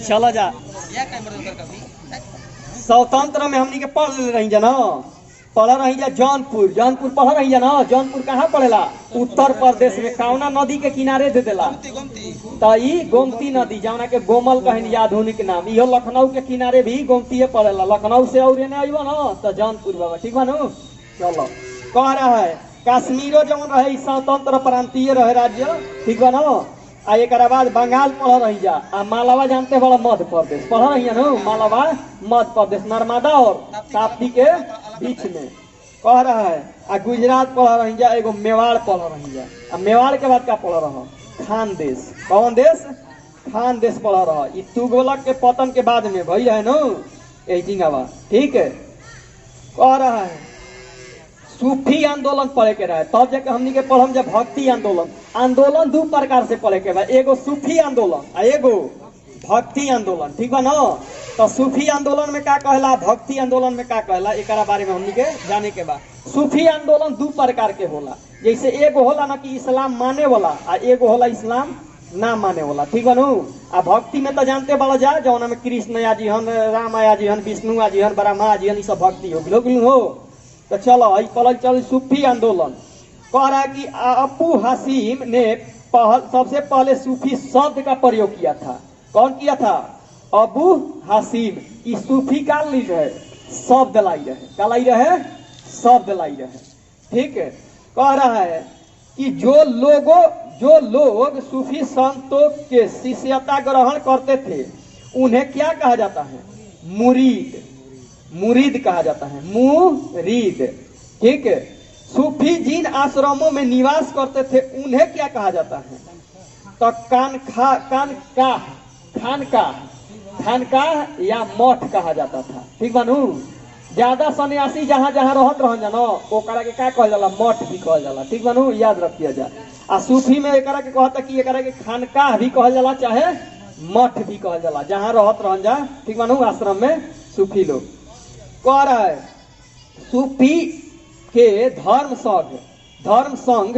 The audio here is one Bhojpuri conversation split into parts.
चला जा स्वतंत्र में हमनी के पढ़ रही जा ना, पढ़ रही जा जौनपुर पढ़ रही जा ना। जौनपुर कहाँ पड़ेला? उत्तर प्रदेश में। कौना नदी के किनारे दे देला? तई गोमती नदी, जौना के गोमल कहनी आधुनिक नाम। इहो लखनऊ के किनारे भी गोमती पड़ेला। लखनऊ से और ने आइबो ना तो जौनपुर बाबा, ठीक बा नु। चलो कह रहा है कश्मीरो जौन रहे स्वतंत्र प्रांतीय रहे राज्य, ठीक बा ना। आ एक बाद बंगाल पढ़ रही जा। आ मालवा जानते बड़ा मध्य प्रदेश पढ़ रही है ना। मालवा मध्य प्रदेश, नर्मदा और ताप्ती के बीच में कह रहा है। आ गुजरात पढ़ रही जा। एगो मेवाड़ पढ़ रही जा। आ मेवाड़ के बाद क्या पढ़ रहा? खान देश। कौन देश? खान देश पढ़ रहा। ये तुगलक के पतन के बाद में भैया है ना, एजिंगावा, ठीक है। कह रहा है सूफी आंदोलन पढ़े के रहे, तब जाके हमनी के पढ़म जब भक्ति आंदोलन। आंदोलन दो प्रकार से पढ़े के बा, एगो सूफी आंदोलन आ एगो भक्ति आंदोलन, ठीक बा ना। तो सूफी आंदोलन में का कहला, भक्ति आंदोलन में का कहला, एकरा बारे में हमनी के जाने के बा। सूफी आंदोलन दो प्रकार के होला। जैसे एगो होला ना कि इस्लाम माने वाला, आ एगो होला इस्लाम ना माने वाला, ठीक बा नु। आ भक्ति में तो जानते बड़ा जा, जौना में कृष्ण आजी हन, राम आजी हन, विष्णु आजी हन, ब्रह्मा आजी हन, सब भक्ति हो। तो चलो चल सूफी आंदोलन। कह रहा है कि अबू हासिम ने सबसे पहले सूफी शब्द का प्रयोग किया था। कौन किया था? अबू हासिम। इस सूफी का ली रहे, शब्द लाई रहे। क्या लाई रहे? शब्द लाई रहे, ठीक है। कह रहा है कि जो लोग सूफी संतों के शिष्यता ग्रहण करते थे उन्हें क्या कहा जाता है? मुरीद कहा जाता है, मुरीद, ठीक है। सूफी जिन आश्रमों में निवास करते थे उन्हें क्या कहा जाता है? तो खानकाह या मठ कहा जाता था, ठीक बानू। ज्यादा सन्यासी जहाँ जहाँ रहत रहन जानो ओकरा के का कहल जाला? मठ भी कहल जाला, ठीक बानू, याद रखिए जा। आ सूफी में एकरा के कहता कि एकरा के खानकाह भी कहल जाला, चाहे मठ भी कहल जाला, जहाँ रहत रहन जा, ठीक बानू, आश्रम में सूफी लोग। कह रहा है सूफी के धर्म संघ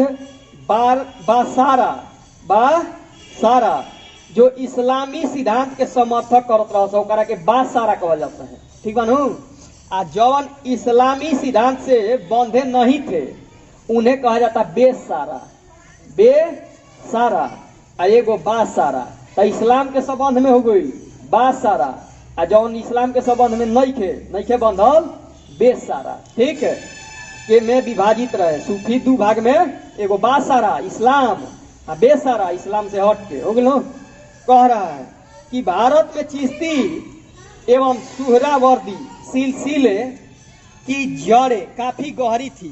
बासारा जो इस्लामी सिद्धांत के समर्थक करत रहा ओकरा के बासारा कहल जाता है, ठीक बा नु। आ जौन इस्लामी सिद्धांत से बंधे नहीं थे उन्हें कहा जाता बेसारा आ एगो बासारा। तो इस्लाम के संबंध में हो गई बासारा, आ जौन इस्लाम के संबंध में नहीं खे बंधल बेसारा, ठीक है। के में विभाजित रहे सूफी दो भाग में, एगो बासारा इस्लाम आ बेसारा इस्लाम से हट के हो गलो। कह रहा है कि भारत में चिश्ती एवं सुहरावर्दी सिलसिले की जड़ें काफी गहरी थी।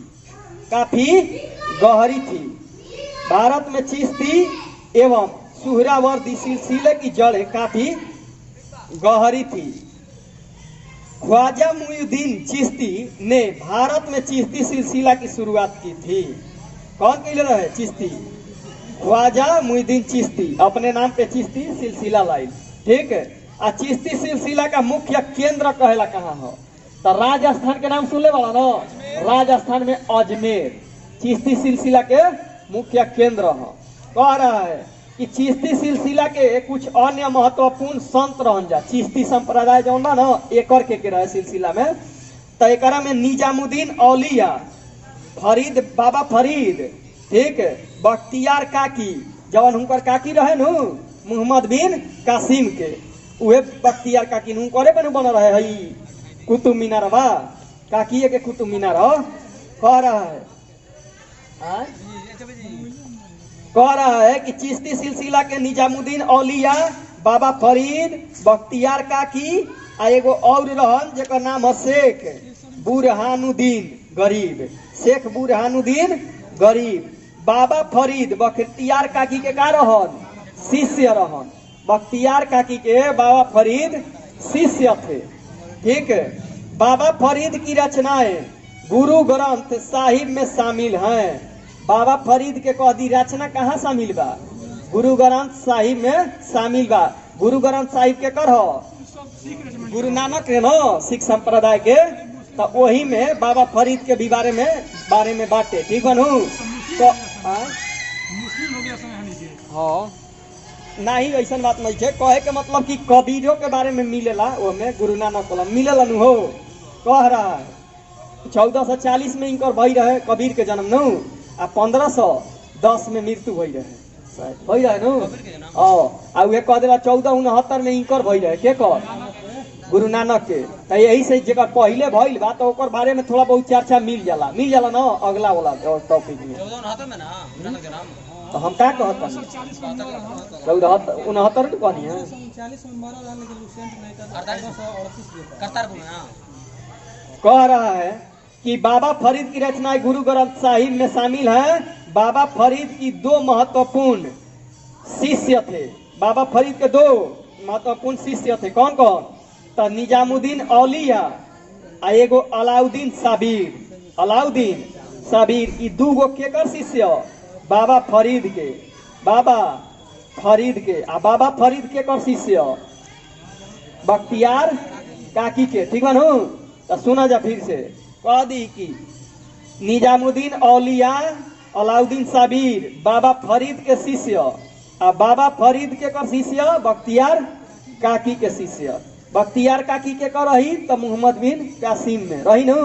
भारत में चिश्ती एवं सुहरावर्दी सिलसिले की जड़ें काफी गहरी थी। ख्वाजा मुइनुद्दीन चिश्ती ने भारत में चिश्ती सिलसिला की शुरुआत की थी। कौन के लिए रहे? चिश्ती, ख्वाजा मुइनुद्दीन चिश्ती, अपने नाम पे चिश्ती सिलसिला लाई, ठीक है। आ चिश्ती सिलसिला का मुख्य केंद्र कहेला कहाँ हो? तो राजस्थान के नाम सुनले वाला ना, राजस्थान में अजमेर चिश्ती सिलसिला के मुख्य केंद्र हो। कह रहा है कि चिश्ती सिलसिला के कुछ अन्य महत्वपूर्ण संत रहन जा। चिश्ती संप्रदाय जो ना एकर के रहे सिलसिला में, तो एकरा में निजामुद्दीन औलिया, बाबा फरीद, ठीक, बख्तियार काकी, जवन हुनकर काकी रहे नु मोहम्मद बिन कासिम के, उहे बख्तियार काकी नु करे बन रहे हई कुतुब मीनार बा, काकी के कुतुब मीनार हो। कह रहा है कि चिश्ती सिलसिला के निजामुद्दीन औलिया, बाबा फरीद, बख्तियार काकी आ एगो और रहन जेकर नाम है शेख बुरहानुद्दीन गरीब। बाबा फरीद बख्तियार काकी के का रहन? शिष्य रहन। बख्तियार काकी के बाबा फरीद शिष्य थे, ठीक है। बाबा फरीद की रचनाएं गुरु ग्रंथ साहिब में शामिल हैं। बाबा फरीद के कह दी रचना कहाँ शामिल बा? गुरु ग्रंथ साहिब में शामिल बा। गुरु ग्रंथ साहिब के कर हो गुरु नानक है ना, सिख संप्रदाय के, तो वही में बाबा फरीद के भी बारे में बाटे, ठीक बनू। तो हाँ नहीं ऐसा बात नहीं है। कहे के मतलब कि कबीरों के बारे में मिलेला, ओमे गुरु नानक कलम मिलेला नु हो। कह रहा है 1440 में इनकर भई रहे कबीर के जन्म नु, आ 1510 में मृत्यु भई रहे शायद भई रहे नु। आ उहे कह देला 1469 में इनकर भई रहे के कर गुरु नानक के। तो यही से जगह पहले भइल बा तो ओकर बारे में थोड़ा बहुत चर्चा मिल जाला ना अगला वाला टॉपिक में। 1469 में ना गुरु नानक के नाम तो हम क्या कहता हैं 1469 तो कहनी है 39 में मरा रहा लेकिन सेंट नहीं था 1838 करतारपुर में ना कह रहा है कि बाबा फरीद की रचनाएं गुरु ग्रंथ साहिब में शामिल है। बाबा फरीद की दो महत्वपूर्ण शिष्य थे। बाबा फरीद के दो महत्वपूर्ण शिष्य थे। कौन कौन? तो निजामुद्दीन औलिया आ एगो अलाउद्दीन साबिर। अलाउद्दीन साबिर की दू गो केकर शिष्य? बाबा फरीद के। बाबा फरीद के आ बाबा फरीद के कर शिष्य बख्तियार काकी के। ठीक है तो सुना जा फिर से कह दी कि निजामुद्दीन औलिया अलाउद्दीन साबिर बाबा फरीद के शिष्य आ बाबा फरीद के कर शिष्य बख्तियार काकी के शिष्य। बख्तियार काकी के कर रही तो मोहम्मद बिन कासिम में रही नु।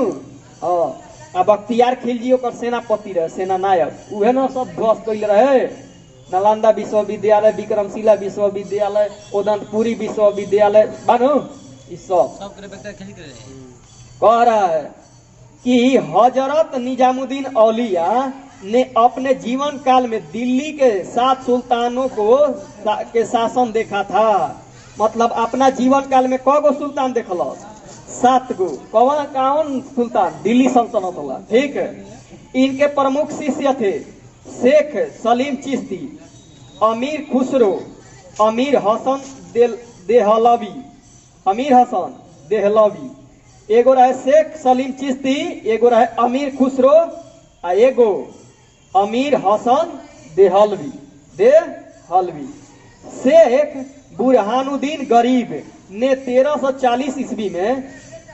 आ बख्तियार खिलजी ओकर सेनापति रहे, सेना नायक। उहे न सब ध्वस्त कैले रहे। नालंदा विश्वविद्यालय, विक्रमशिला विश्वविद्यालय, उदंतपुरी विश्वविद्यालय बानो ई सब कह रहा है कि हजरत निजामुद्दीन औलिया ने अपने जीवन काल में दिल्ली के 7 सुल्तानों के शासन देखा था। मतलब अपना जीवन काल में कगो सुल्तान देखल? 7 गो। कौन सुल्तान? दिल्ली सल्तनत होला। ठीक है। इनके प्रमुख शिष्य थे शेख सलीम चिश्ती, अमीर खुसरो, अमीर हसन देहलवी। अमीर हसन देहलवी एगो रहे शेख सलीम चिश्ती, एगो रहे अमीर खुसरो आ एगो अमीर हसन देहलवी। शेख बुरहानुद्दीन गरीब ने 1340 ईस्वी में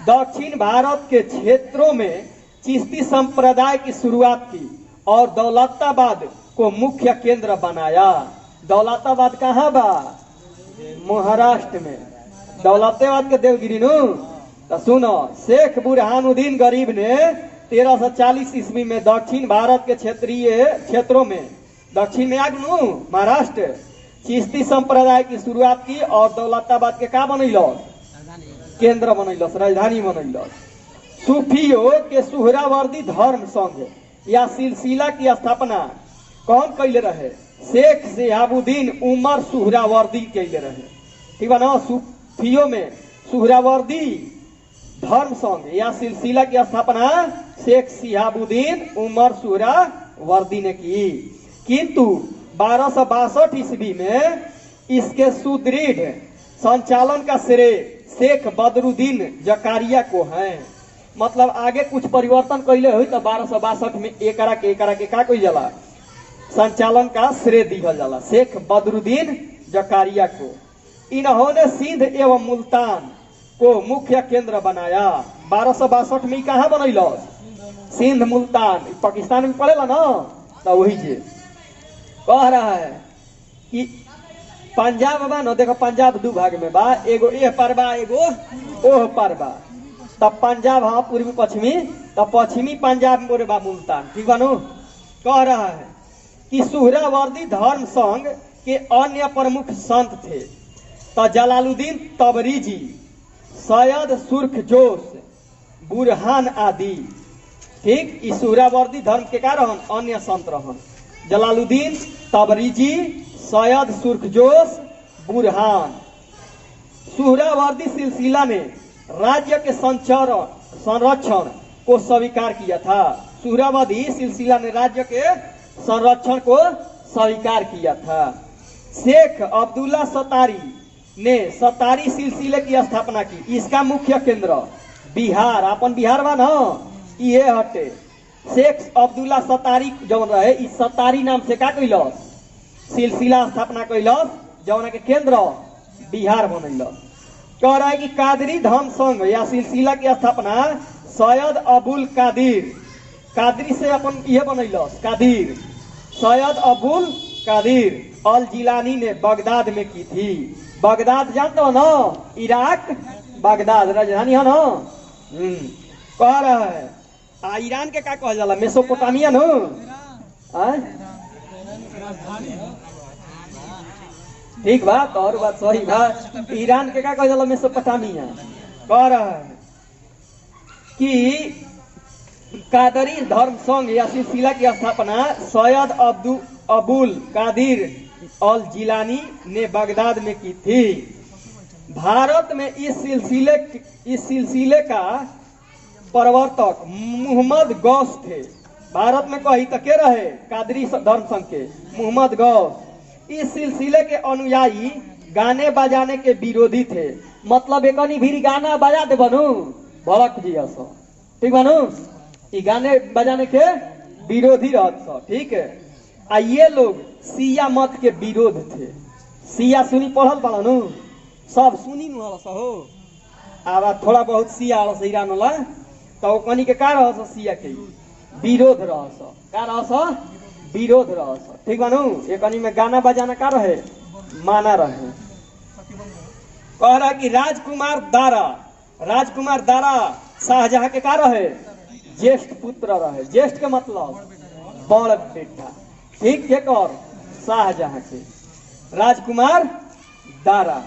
दक्षिण भारत के क्षेत्रों में चिश्ती संप्रदाय की शुरुआत की और दौलताबाद को मुख्य केंद्र बनाया। दौलताबाद कहाँ बा? महाराष्ट्र में। दौलताबाद के देवगिरी नु। तो सुनो, शेख बुरहानुद्दीन गरीब ने 1340 ईस्वी में दक्षिण भारत के क्षेत्रों में, दक्षिण में आगनु महाराष्ट्र, चिश्ती संप्रदाय की शुरुआत की और दौलताबाद के का बनैलस? केंद्र बनैलस, राजधानी बनैलस। सूफियों के सुहरावर्दी धर्म संघ या सिलसिला की स्थापना कौन कैले रहे? शेख शिहाबुद्दीन उमर सुहरावर्दी कैले रहे। ठीक है ना। सूफियों में सुहरावर्दी धर्म संघ या सिलसिला की स्थापना शेख शिहाबुद्दीन उमर सुहरावर्दी ने की। किंतु 1262 ईस्वी में इसके सुदृढ़ संचालन का श्रेय शेख बदरुद्दीन जकारिया को है। मतलब आगे कुछ परिवर्तन कैले हुई तो 1262 में एकरा के का कोई जाला संचालन का श्रेय दिया जाला शेख बदरुद्दीन जकारिया को। इन्होंने सिंध एवं मुल्तान को मुख्य केंद्र बनाया। 1262 में कहाँ बनैलस? सिंध मुल्तान पाकिस्तान में पड़ेला ना। तो वही जे कह रहा है कि पंजाब बा न, देखो पंजाब 2 भाग में बा, एगो एह पर बा एगो ओह पर बा। तब पंजाब हाँ पूर्वी पश्चिमी, तब पश्चिमी पंजाब में बा मुल्तान। ठीक बा नु। कह रहा है कि सुहरावर्दी धर्म संघ के अन्य प्रमुख संत थे तो जलालुद्दीन तबरीजी, सैयद सुर्खजोश, बुरहान आदि। ठीक। इस सुहरावर्दी धर्म के कारण अन्य संत रहन जलालुद्दीन तबरीजी, सैयद सुर्खजोश, बुरहान। सुहरावर्दी सिलसिला ने राज्य के संरक्षण को स्वीकार किया था। सुहरावर्दी सिलसिला ने राज्य के संरक्षण को स्वीकार किया था। शेख अब्दुल्ला सतारी ने सतारी सिलसिले की स्थापना की। इसका मुख्य केंद्र बिहार, अपन बिहार बा ना, ये हटे। शेख अब्दुल्ला सतारी जौन रहे, इस सतारी नाम से का कैलस? सिलसिला स्थापना कैलस, जौन के केंद्र बिहार बनैलस। कह रहा है कि कादरी धर्म संघ या सिलसिला की स्थापना सैयद अबुल कादिर, कादरी से अपन ये बनैलस कादिर, सैयद अबुल कादिर अल जिलानी ने बगदाद में की थी। बगदाद जानते हो ना, इराक बगदाद राजधानी है ना। कह रहा है ईरान के का कहल जाला, मेसोपोटामिया न ठीक बात और बात सही बात। ईरान के का कहल जाला, मेसोपोटामिया। कह रहा है कि कादरी धर्म संघ या सिलसिला की स्थापना सैयद अबुल कादिर अल जिलानी ने बगदाद में की थी। भारत में इस सिलसिले का प्रवर्तक मोहम्मद गौस थे। भारत में कही तो के रहे कादरी धर्म संघ के मोहम्मद गौस। इस सिलसिले के अनुयायी गाने बजाने के विरोधी थे। मतलब एक भी गाना बजा दे बनू भड़क जी सो, ठीक बनू, ये गाने बजाने के विरोधी रहत। ठीक है, आ ये लोग सिया मत के विरोध थे। सिया सुनी पढ़ल पढ़नु सब सुनी नु हो। अब थोड़ा बहुत सिया ईरान वाला तो कनी के का रह सिया के विरोध रह का रह विरोध रह। ठीक बनू, ये कनी में गाना बजाना का रहे माना रहे। कह रहा कि राजकुमार दारा शाहजहां के का रहे ज्येष्ठ पुत्र रहे। ज्येष्ठ के मतलब बड़ बेटा। ठीक के कर शाहजहां के राजकुमार दारा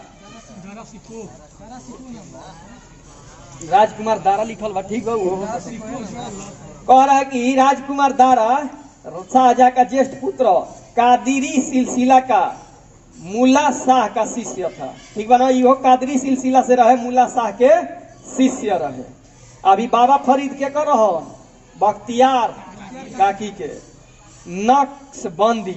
लिखल बा। ठीक बा। कह रहा है कि राजकुमार दारा शाहजहां का ज्येष्ठ पुत्र कादिरी सिलसिला का मुल्ला शाह का शिष्य था। ठीक बा ना, यो कादरी सिलसिला से रहे, मुल्ला शाह के शिष्य रहे। अभी बाबा फरीद के कर रहा बख्तियार काकी के नक्शबंदी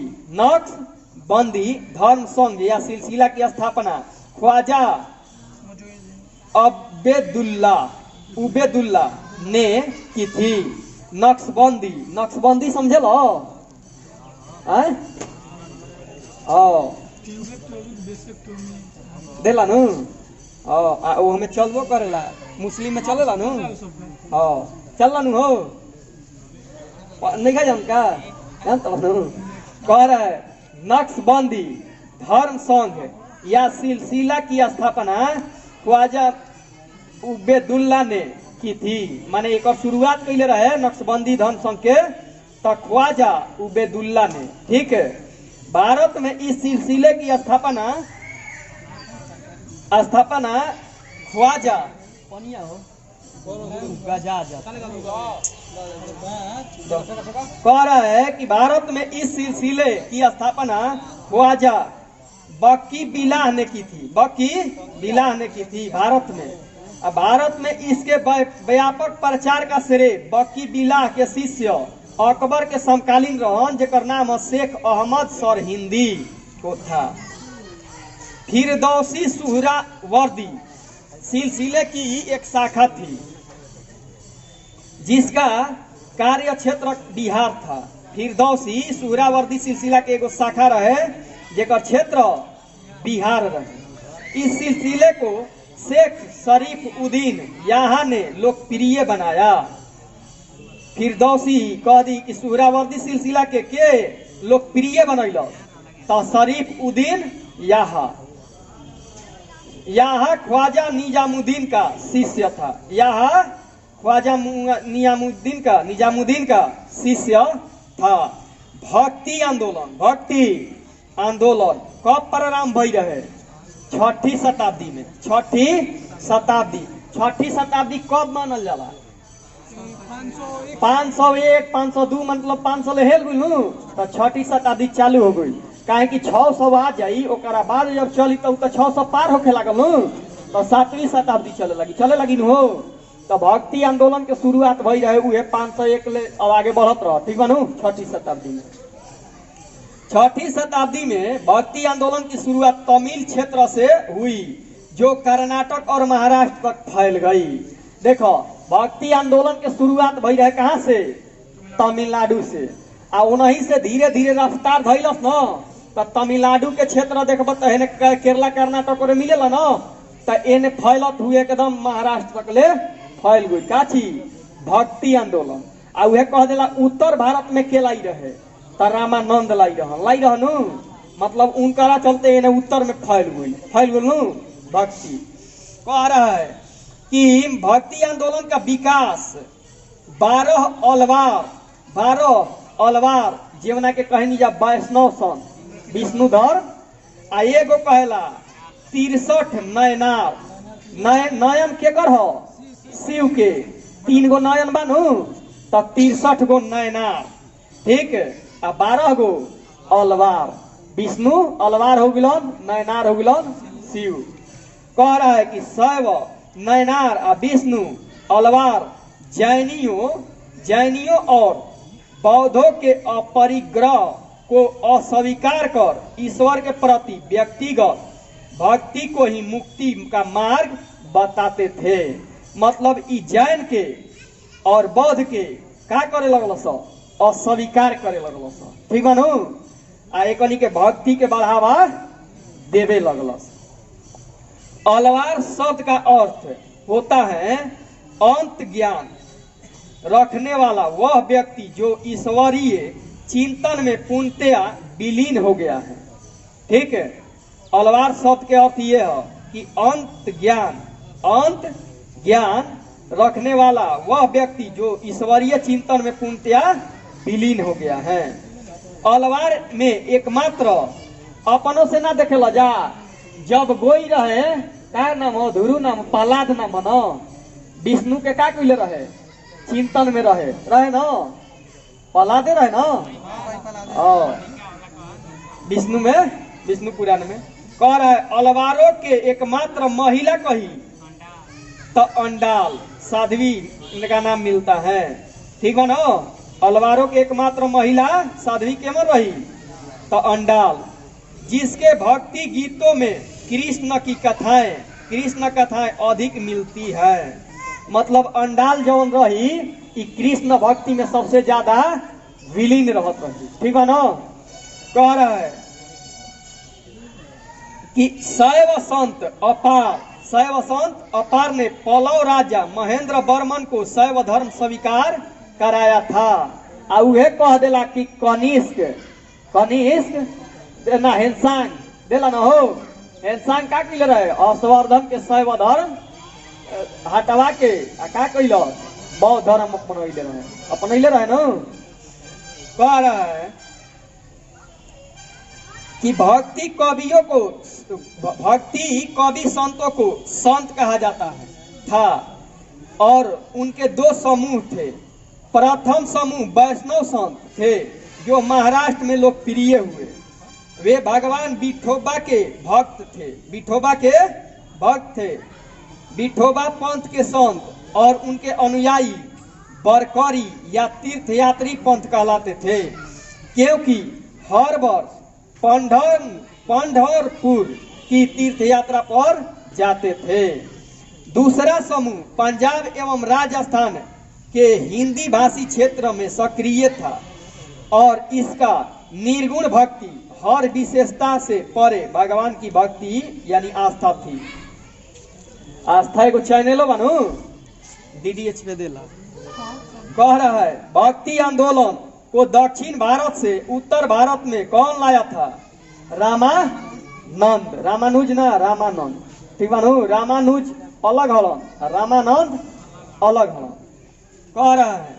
धर्म संघ या सिलसिला की स्थापना ख्वाजा उबेदुल्ला ने की थी। नक्शबंदी समझे लो देला नु वो हमें चलबो करेला, मुस्लिम में चलेला नु चल नु हो नहीं खा जानका जानता नु। कह रहा है नक्शबंदी धर्म संघ या सिलसिला की स्थापना ख्वाजा उबेदुल्ला ने की थी। माने एक और शुरुआत कैले रहे नक्शबंदी धर्म संघ के तो ख्वाजा उबेदुल्ला ने। ठीक है, भारत में इस सिलसिले की स्थापना ख्वाजा कह रहा है कि भारत में इस सिलसिले की स्थापना ख्वाजा बक्की बिलाह ने की थी। भारत में अब भारत में इसके व्यापक प्रचार का श्रेय बक्की बिलाह के शिष्य अकबर के समकालीन रहन जेकर नाम शेख अहमद सर हिंदी को था। फिरदौसी सुहरावर्दी सिलसिले की एक शाखा थी जिसका कार्य क्षेत्र बिहार था। फिरदौसी सुहरावर्दी सिलसिला के एक शाखा रहे जेकर क्षेत्र बिहार रहे। इस सिलसिले को शेख शरीफ उद्दीन यहाँ ने लोकप्रिय बनाया। फिरदौसी कह दी कि सुहरावर्दी सिलसिला के लोकप्रिय बनैल तो शरीफ उद्दीन यहाँ ख्वाजा निजामुद्दीन का शिष्य था। यहाँ ख्वाजा निजामुद्दीन का शिष्य था। भक्ति आंदोलन कब प्रारंभ भई रहे? छठी शताब्दी में। छठी शताब्दी कब मानल जाला? 501 502 मतलब 500 ले हेल गई तो छठी शताब्दी चालू हो गई। काहे कि 600 आ जाई ओकरा बाद जब चली तो 600 पार होखे लागल तो 7वीं शताब्दी चले लगी हो। तो भक्ति आंदोलन के शुरुआत भई रहे उहे 501 ले अब आगे बढ़त रह। ठीक बा नु। छठी शताब्दी में भक्ति आंदोलन की शुरुआत तमिल क्षेत्र से हुई जो कर्नाटक और महाराष्ट्र तक फैल गई। देखो भक्ति आंदोलन के शुरुआत भई रहे कहाँ से? तमिलनाडु से। आ उन्हीं से धीरे धीरे रफ्तार धैलस न तो तमिलनाडु के क्षेत्र देखब तो केरला कर्नाटक और मिलेला न तो एने फैलत हुए एकदम महाराष्ट्र तक ले फैल गई। काची भक्ति आंदोलन। आ उहे कह देला उत्तर भारत में के लाई रहे तो रामानंद लाई रहनु मतलब उनका चलते इन्हें उत्तर में फैल गई भक्ति। कह रहा है कि भक्ति आंदोलन का विकास 12 अलवार जीवना के कहनी जा वैष्णव सन विष्णुधर आ एगो कहला 63 नयनार नयन के कर हो शिव के 3 गो नयन बानू तो 63 गो नयनार ठीक आ 12 गो अलवार विष्णु अलवार हो गिलन नयनार हो गिलन शिव। कह रहा है कि शैव नयनार आ विष्णु अलवार जैनियों और बौद्धों के अपरिग्रह को अस्वीकार कर ईश्वर के प्रति व्यक्तिगत भक्ति को ही मुक्ति का मार्ग बताते थे। मतलब ई जैन के और बौद्ध के का करे लगल सो अस्वीकार करे लगल सो ठीक बानू आ एकनी के भक्ति के बढ़ावा देवे लगल। अलवार शब्द का अर्थ होता है अंत ज्ञान रखने वाला वह व्यक्ति जो ईश्वरीय चिंतन में पूर्णतया विलीन हो गया है। ठीक है, अलवार शब्द के अर्थ ये है कि अंत ज्ञान रखने वाला वह व्यक्ति जो ईश्वरीय चिंतन में पूर्णतया विलीन हो गया है। अलवार में एकमात्र अपनों से ना देखे जा जब गोई रहे का नाम हो धुरु नाम प्रहलाद नाम न विष्णु के का कइले रहे चिंतन में रहे न प्रहलादे रहे न विष्णु पुराण में कह रहे अलवारों के एकमात्र महिला कही तो अंडाल साध्वी इनका नाम मिलता है। ठीक है ना, अलवारों के एकमात्र महिला साध्वी केमन रही तो अंडाल जिसके भक्ति गीतों में कृष्ण कथाएं अधिक मिलती है। मतलब अंडाल जौन रही ई कृष्ण भक्ति में सबसे ज्यादा विलीन रहत रही। ठीक है ना, कह रहा है कि शैव संत अपार ने पल्लव राजा महेंद्र वर्मन को शैव धर्म स्वीकार कराया था। उहे कह देला कि कनिष्क ना हेनसांग देला न हो हेनसांग का कइले रहे हर्षवर्धन के शैव धर्म हटवा के का कइल बौद्ध धर्म अपनैले रहे न। कह रहा है कि भक्ति कवि संतों को संत कहा जाता था और उनके 2 समूह थे। प्रथम समूह वैष्णव संत थे जो महाराष्ट्र में लोकप्रिय हुए। वे भगवान विठोबा के भक्त थे। विठोबा पंथ के संत और उनके अनुयायी बरकरी या तीर्थयात्री पंथ कहलाते थे क्योंकि हर वर्ष पंढरपुर की तीर्थ यात्रा पर जाते थे। दूसरा समूह पंजाब एवं राजस्थान के हिंदी भाषी क्षेत्र में सक्रिय था और इसका निर्गुण भक्ति हर विशेषता से परे भगवान की भक्ति यानी आस्था थी। आस्था एगो चैनलो बनू DDH पे देला। कह रहा है भक्ति आंदोलन को दक्षिण भारत से उत्तर भारत में कौन लाया था रामानुज ना रामानंद। ठीक बानू रामानुज अलग हलन रामानंद अलग हलन। कह रहा है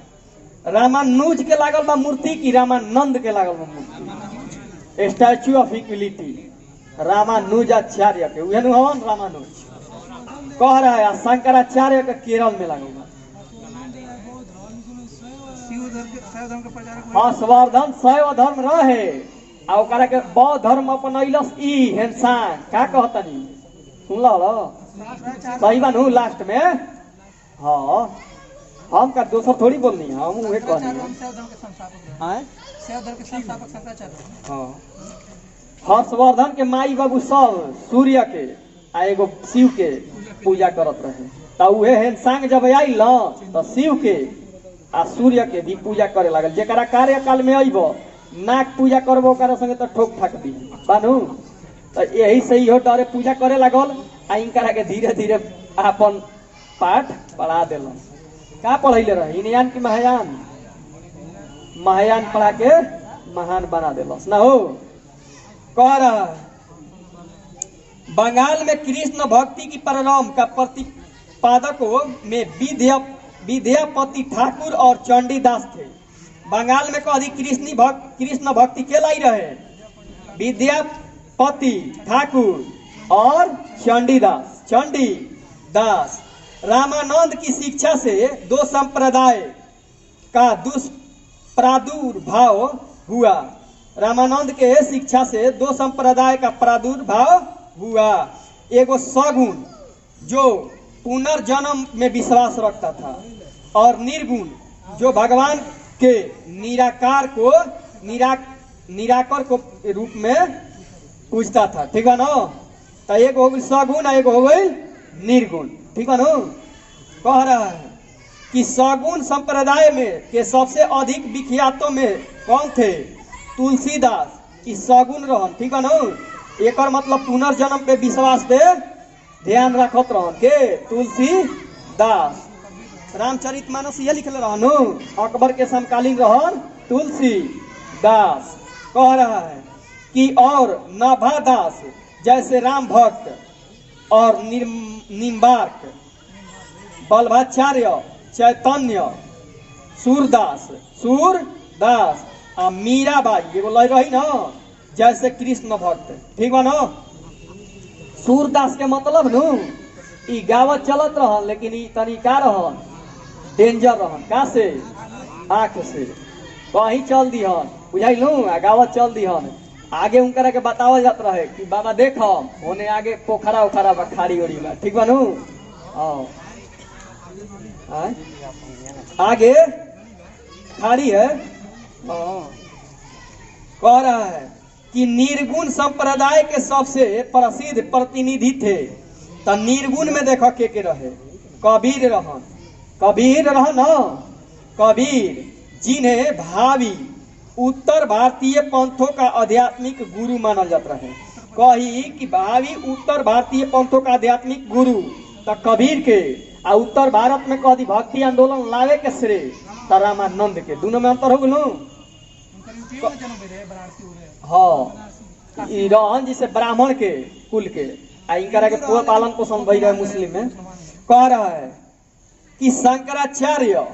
रामानुज के लागल बा मूर्ति की रामानंद के लागल बा मूर्ति स्टैच्यू ऑफ इक्वलिटी रामानुजाचार्य के उहे हवन रामानुज। कह रहा है शंकराचार्य के केरल में लागल बा। हर्षवर्धन शैव धर्म रहे आ ओकरा के बौद्ध धर्म अपनैलस ई हेनसांग का कहतनी सुनल सही बानू लास्ट में। हाँ हम का दोसर थोड़ी बोलनी हम उहे कहनी हाँ। हर्षवर्धन के माई बाबू सब सूर्य के आ एगो शिव के पूजा करत रहे त उहे हेनसांग जब आइल त शिव के आ सूर्य के भी पूजा करे लागल। जेकरा कार्यकाल में अइबो नाक पूजा करबो ओकरा संगे तो ठोक ठाक दी बानू तो यही से इहो डरे पूजा करे लागल आ इनकरा के धीरे धीरे अपन पाठ पढ़ा देलन। का पढ़ैले रहे हिनयान की महायान पढ़ा के महान बना देलस ना हो। कह रहा है बंगाल में कृष्ण भक्ति की प्रारंभ का प्रतिपादकों में विद्यापति ठाकुर और चंडीदास थे। बंगाल में कह दी कृष्ण भक्ति के लाई रहे विद्यापति ठाकुर और चंडीदास। रामानंद की शिक्षा से दो संप्रदाय का दुष्प्रादुर्भाव हुआ। रामानंद के शिक्षा से दो संप्रदाय का प्रादुर्भाव हुआ। एगो सगुण जो पुनर्जन्म में विश्वास रखता था और निर्गुण जो भगवान के निराकार को रूप में पूजता था। ठीक है ना। तो एक हो गई सगुण, एक हो गई निर्गुण। ठीक है ना। कह रहा है कि सगुण संप्रदाय में के सबसे अधिक विख्यातों में कौन थे? तुलसीदास। कि सगुण रहन। ठीक है ना। एक मतलब पुनर्जन्म पे विश्वास पे ध्यान रखत रहन के तुलसीदास। रामचरितमानस ये लिखल रहन अकबर के समकालीन रहन तुलसीदास। कह रहा है कि और नभादास जैसे राम भक्त और निम्बार्क, बल्भाचार्य, चैतन्य, सूरदास और मीराबाई एगो लय रही ना जैसे कृष्ण भक्त। ठीक है ना। सूरदास के मतलब नु ई गावत चलत रहन लेकिन ई तरीका रहन डेंजर रहन। का से? आंख से कहीं चल दिहन बुझाई लू गावत चल दिहन। आगे उनकरा के बतावल जात रहे कि बाबा देखो होने आगे पोखरा उखरा बा खाड़ी ओड़ी बा। ठीक बा नु। आगे खाड़ी है। कह रहा है कि निर्गुण संप्रदाय के सबसे प्रसिद्ध प्रतिनिधि थे। तो निर्गुण में देखो के रहे कबीर रहन। कबीर जिन्हें भावी उत्तर भारतीय पंथों का आध्यात्मिक गुरु मानल जाता है। कही कि भावी उत्तर भारतीय पंथों का आध्यात्मिक गुरु तो कबीर के आ उत्तर भारत में कह दी भक्ति आंदोलन लावे के श्रेय तो रामानंद के। दोनों में अंतर हो गलो। हाँ रहन जिसे ब्राह्मण के कुल के इनकरा के पूरा पालन पोषण भई रहे मुस्लिम में। कह रहा है कि शंकराचार्य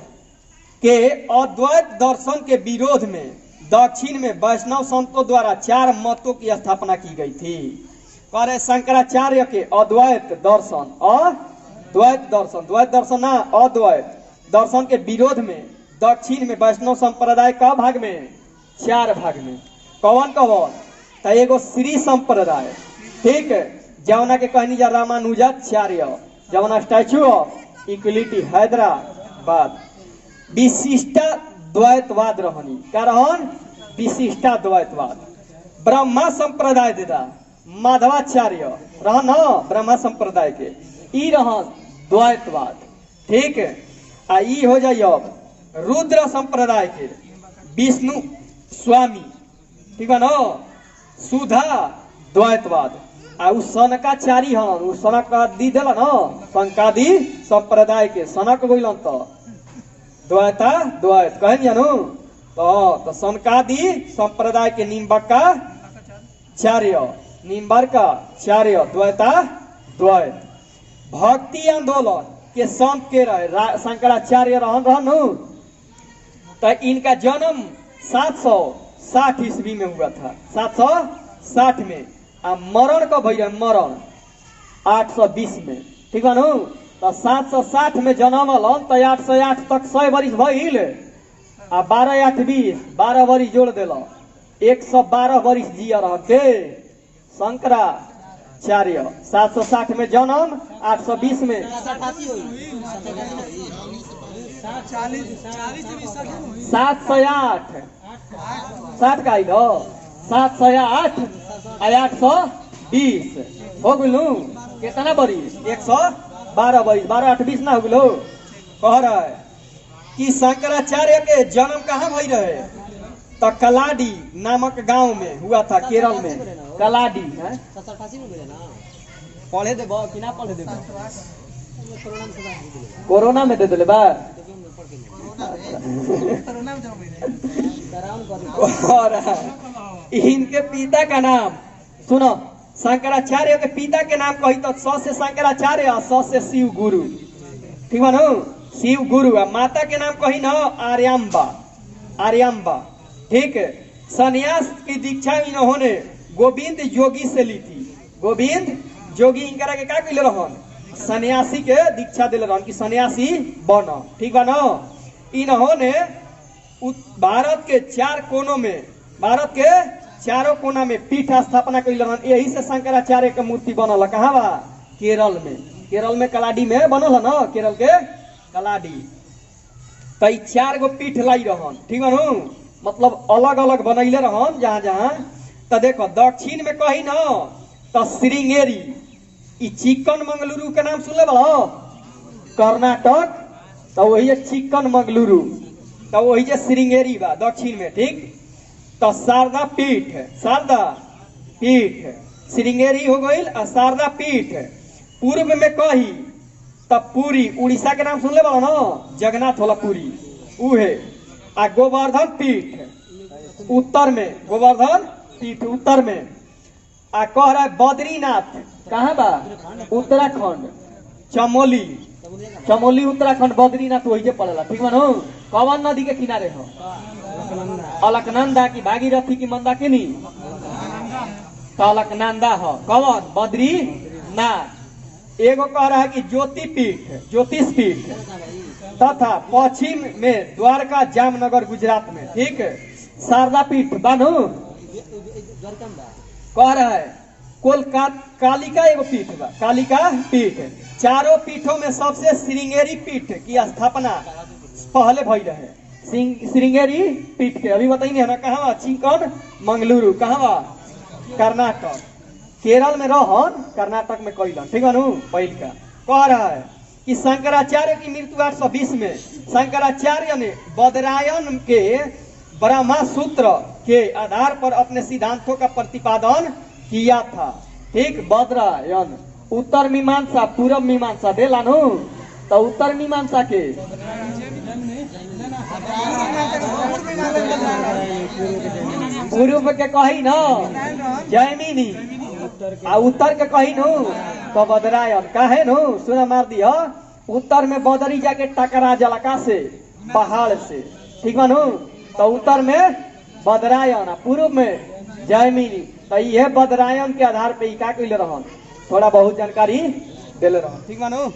के अद्वैत दर्शन के विरोध में दक्षिण में वैष्णव संतों द्वारा 4 मतों की स्थापना की गई थी। कह रहे शंकराचार्य के अद्वैत दर्शन और द्वैत दर्शन ना अद्वैत दर्शन के विरोध में दक्षिण में वैष्णव संप्रदाय का भाग में 4 भाग में कौन तो एगो श्री संप्रदाय। ठीक है। जवना के कहनी जा रामानुजाचार्य जवना स्टैचू ऑफ इक्वलिटी हैदराबाद। विशिष्टा द्वैतवाद रहनी का रहन विशिष्टा द्वैतवाद। ब्रह्मा संप्रदाय देदा माधवाचार्य रहन ब्रह्मा संप्रदाय के ई रहन द्वैतवाद। ठीक है। आ ई हो जाइए रुद्र संप्रदाय के विष्णु स्वामी। ठीक है ना। सुधा द्वैतवाद। आ उ सनकाचारी हन उ सनक दी देला ना संकादी संप्रदाय के सनक गइलन तो द्वैत कहन जानो तो सनकादी संप्रदाय के निम्बार्काचार्य द्वैत। भक्ति आंदोलन के संत के रहे शंकराचार्य रहन तो इनका जन्म 760 ईस्वी में हुआ था। 760 में आ मरण कब भई मरण 820 में। ठीक है ना। तो 760 में जन्म लन तो 808 तक 100 वर्ष भइल आ 12 8 20 12 वर्ष जोड़ दिल 112 वर्ष जिया रहते शंकराचार्य। 760 में जन्म 820 में 708 60 का 708 820 हो गलू कितना बरिस 112 बरिस 12 8 20 ना हो गलो। कह रहा है कि शंकराचार्य के जन्म कहाँ भई रहे तो कलाडी नामक गांव में हुआ था केरल में। कलाडी है पढ़े देबो कि ना पढ़े देबो कोरोना में दे देले बा। और इनके पिता का नाम सुनो, शंकराचार्य के पिता के नाम कही तो स से शंकराचार्य और स से शिव गुरु, ठीक बा नु, शिव गुरु। और माता के नाम कही न आर्यांबा, आर्यांबा, ठीक है। संन्यास की दीक्षा इन्होंने गोविंद जोगी से ली थी। गोविंद जोगी इनकरा के का कइले रहन, सन्यासी के दीक्षा दिले रहन कि सन्यासी बनो, ठीक बा न। इन्होंने भारत के 4 कोनों में, भारत के चारों कोना में पीठ स्थापना कइले रहन। यही से शंकराचार्य के मूर्ति बनल। कहाँ बा? केरल में। केरल में कलाडी में बनल है ना, केरल के कलाडी। तो 4 गो पीठ लाई रहन, ठीक बा नु, मतलब अलग अलग बनैले रहन जहाँ जहाँ। तो देखो दक्षिण में कही न तो श्रृंगेरी, ई चिकन मंगलुरु के नाम सुनले बड़ा, कर्नाटक, तो वही है चिकन मंगलुरु, तो वही है श्रृंगेरी बा दक्षिण में, ठीक। तो शारदा पीठ, शारदा पीठ श्रृंगेरी हो गई और शारदा पीठ। पूर्व में कही तब पुरी, उड़ीसा के नाम सुनले बड़ा ना, जगन्नाथ वाला पुरी उहे। आ गोवर्धन पीठ उत्तर में, गोवर्धन पीठ उत्तर में। आ कह रहा है बद्रीनाथ, कहाँ बा? उत्तराखंड, चमोली, चमोली उत्तराखंड, बद्रीनाथ वही पड़ेला, ठीक बा नु। कौन नदी के किनारे हो? अलकनंदा की भागीरथी की मंदाकिनी, तो अलकनंदा हो। कौन? बद्रीनाथ। एगो कह रहा है कि ज्योति पीठ, ज्योतिष पीठ तथा पश्चिम में द्वारका जामनगर गुजरात में, ठीक है। शारदा पीठ बानू कह रहा है कोलकाता, कालिका एगो पीठ बा, कालिका पीठ। चारों पीठों में सबसे श्रृंगेरी पीठ की स्थापना पहले भई रहे। श्रृंगेरी पीठ के अभी बताइए ना, कहाँ? चिकन मंगलुरु, कहाँ? कर्नाटक। केरल में रहन, कर्नाटक में कैलन, ठीक है नु। पहिल का कह रहा है कि शंकराचार्य की मृत्यु 820 में शंकराचार्य ने बदरायन के ब्रह्मा सूत्र के आधार पर अपने सिद्धांतों का प्रतिपादन किया था, ठीक। बदरायन उत्तर मीमांसा पूर्व मीमांसा दे लानू, तो उत्तर मीमांसा के पूर्व के कही न जैमिनी, आ उत्तर के कही नु तो बदरायन। काहे नु? सुना मार दिया, उत्तर में बदरी जाके टकरा जलका से, पहाड़ से, ठीक बा नु। तो उत्तर में बदरायन, पूर्व में जैमिनी। तो यह बदरायन के आधार पे का कइले रहन, थोड़ा बहुत जानकारी देले रहन, ठीक बा नु।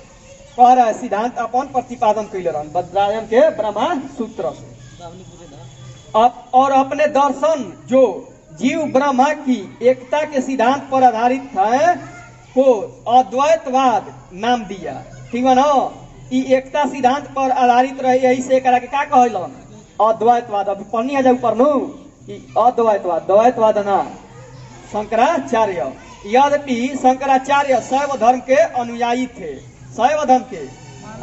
कह रहा है सिद्धांत अपन प्रतिपादन कइले रहन बदरायन के ब्रह्मा सूत्र। अब और अपने दर्शन जो जीव ब्रह्मा की एकता के सिद्धांत पर आधारित है को अद्वैतवाद नाम दिया, ठीक है ना। ई एकता सिद्धांत पर आधारित रहे, यही से करा के का कहलन? अद्वैतवाद। अभी पढ़नी आ जाऊ पर नु कि अद्वैतवाद, द्वैतवाद ना शंकराचार्य। यद्यपि शंकराचार्य शैव धर्म के अनुयायी थे, शैव धर्म के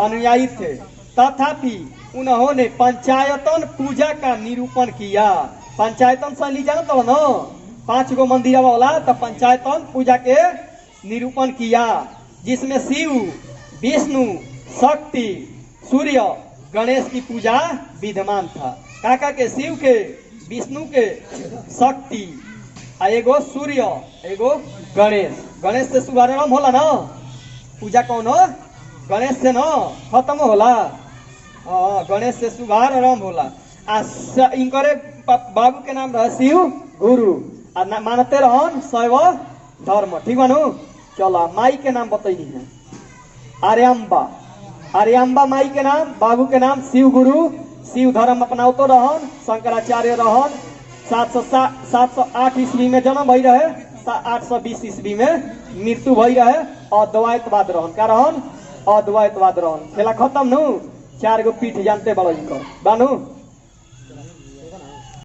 अनुयायी थे, तथापि उन्होंने पंचायतन पूजा का निरूपण किया। पंचायतन शैली जानते हो ना, 5 गो मंदिर वाला, तो पंचायतन पूजा के निरूपण किया, जिसमें शिव, विष्णु, शक्ति, सूर्य, गणेश की पूजा विद्यमान था। काका के शिव के, विष्णु के, शक्ति, एगो सूर्य, एगो गणेश। गणेश से शुभारंभ होला ना पूजा, कौन? गणेश से ना खत्म होला। गणेश से शुभारंभ होला। इनकरे बाबू के नाम रहे शिव गुरु, मानते रहन शैव धर्म, ठीक बा नु। चला माई के नाम बतैनी है, आर्यांबा, आर्यांबा माई के नाम, बाबू के नाम शिव गुरु। शिव धर्म अपनावतो रहन, शंकराचार्य रहन। 708 ईस्वी में जन्म भई रहे, 820 ईस्वी में मृत्यु भई रहे। अद्वैतवाद रहन, का रहन? अद्वैतवाद रहन। खेला खत्म नु। 4 गो पीठ जानते बड़ा इनकर बानू।